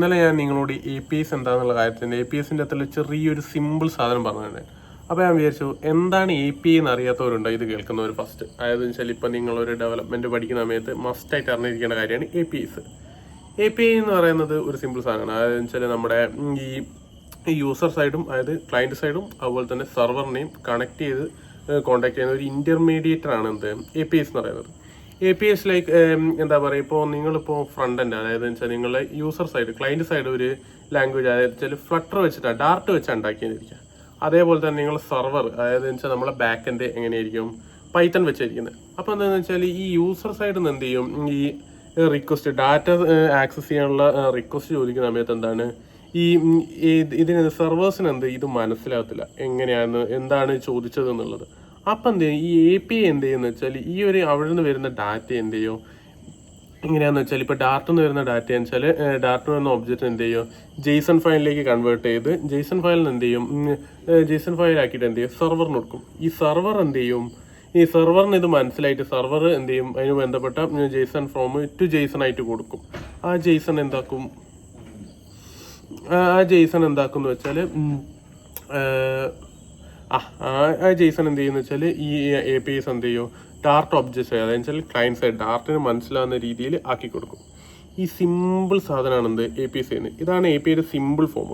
ഇന്നലെ ഞാൻ നിങ്ങളോട് APIs എന്താണെന്നുള്ള കാര്യത്തിൻ്റെ APIസിൻ്റെ അകത്തുള്ള ചെറിയൊരു സിമ്പിൾ സാധനം പറഞ്ഞിട്ടുണ്ട്. അപ്പോൾ ഞാൻ വിചാരിച്ചു എന്താണ് API എന്ന് അറിയാത്തവരുണ്ടോ ഇത് കേൾക്കുന്നവർ ഫസ്റ്റ്. അതായത് വെച്ചാൽ ഇപ്പോൾ നിങ്ങളൊരു ഡെവലപ്മെൻറ്റ് പഠിക്കുന്ന സമയത്ത് മസ്റ്റായിട്ട് അറിഞ്ഞിരിക്കേണ്ട കാര്യമാണ് APIs. API എന്ന് പറയുന്നത് ഒരു സിമ്പിൾ സാധനമാണ്. അതായത് വെച്ചാൽ നമ്മുടെ ഈ യൂസർ സൈഡും അതായത് ക്ലയൻറ്റ് സൈഡും അതുപോലെ തന്നെ സെർവറിനെയും കണക്ട് ചെയ്ത് കോൺടാക്ട് ചെയ്യുന്ന ഒരു ഇൻ്റർമീഡിയേറ്റർ ആണ് എന്ത് APIs എന്ന് പറയുന്നത്. APIs ലൈക്ക് എന്താ പറയുക, ഇപ്പോൾ നിങ്ങളിപ്പോൾ ഫ്രണ്ട് എൻഡ് അതായത് വെച്ചാൽ നിങ്ങളുടെ യൂസർ സൈഡ് ക്ലയൻറ്റ് സൈഡ് ഒരു ലാംഗ്വേജ് അതായത് വെച്ചാൽ ഫ്ലട്ടർ വെച്ചിട്ടാണ് ഡാർട്ട് വെച്ച് ഉണ്ടാക്കിയിരിക്കുക. അതേപോലെ തന്നെ നിങ്ങൾ സെർവർ അതായത് വെച്ചാൽ നമ്മളെ ബാക്ക് എൻഡ് എങ്ങനെയായിരിക്കും പൈത്തൺ വെച്ചായിരിക്കുന്നത്. അപ്പോൾ എന്താണെന്ന് വെച്ചാൽ ഈ യൂസർ സൈഡിൽ നിന്ന് എന്ത് ചെയ്യും, ഈ റിക്വസ്റ്റ് ഡാറ്റ ആക്സസ് ചെയ്യാനുള്ള റിക്വസ്റ്റ് ചോദിക്കുന്ന സമയത്ത് എന്താണ് ഇതിന് സെർവേഴ്സിന് ഇത് മനസ്സിലാകത്തില്ല എങ്ങനെയാണ് എന്താണ് ചോദിച്ചത് എന്നുള്ളത്. അപ്പം എന്ത് ചെയ്യും, ഈ API എന്ത് ചെയ്യുന്ന വെച്ചാൽ ഈ ഒരു അവിടെ നിന്ന് വരുന്ന ഡാറ്റ എന്ത് ചെയ്യും എങ്ങനെയാണെന്ന് വെച്ചാൽ ഇപ്പോൾ ഡാർട്ടിൽ നിന്ന് വരുന്ന ഡാറ്റ എന്ന് വെച്ചാൽ ഡാർട്ടിൽ വരുന്ന ഒബ്ജക്റ്റ് എന്ത് ചെയ്യും JSON ഫയലിലേക്ക് കൺവേർട്ട് ചെയ്ത് JSON ഫയലിൽ എന്ത് ചെയ്യും JSON ഫയലാക്കിയിട്ട് എന്ത് ചെയ്യും സെർവറിന് കൊടുക്കും. ഈ സെർവർ എന്ത് ചെയ്യും, ഈ സെർവറിന് ഇത് മനസ്സിലായിട്ട് സെർവർ എന്ത് ചെയ്യും അതിന് ബന്ധപ്പെട്ട JSON ഫോം ടു JSON ആയിട്ട് കൊടുക്കും. ആ JSON എന്താക്കും എന്ന് വെച്ചാൽ JSON എന്ത് ചെയ്യുന്ന വെച്ചാൽ ഈ APIs എന്ത് ചെയ്യും ഡാർട്ട് ഒബ്ജക്ട്സ് അതായത് വെച്ചാൽ ക്ലയൻറ്റ് സൈഡ് ഡാർട്ടിന് മനസ്സിലാവുന്ന രീതിയിൽ ആക്കി കൊടുക്കും. ഈ സിമ്പിൾ സാധനമാണ് APIs ചെയ്യുന്നത്. ഇതാണ് APIയുടെ സിമ്പിൾ ഫോം.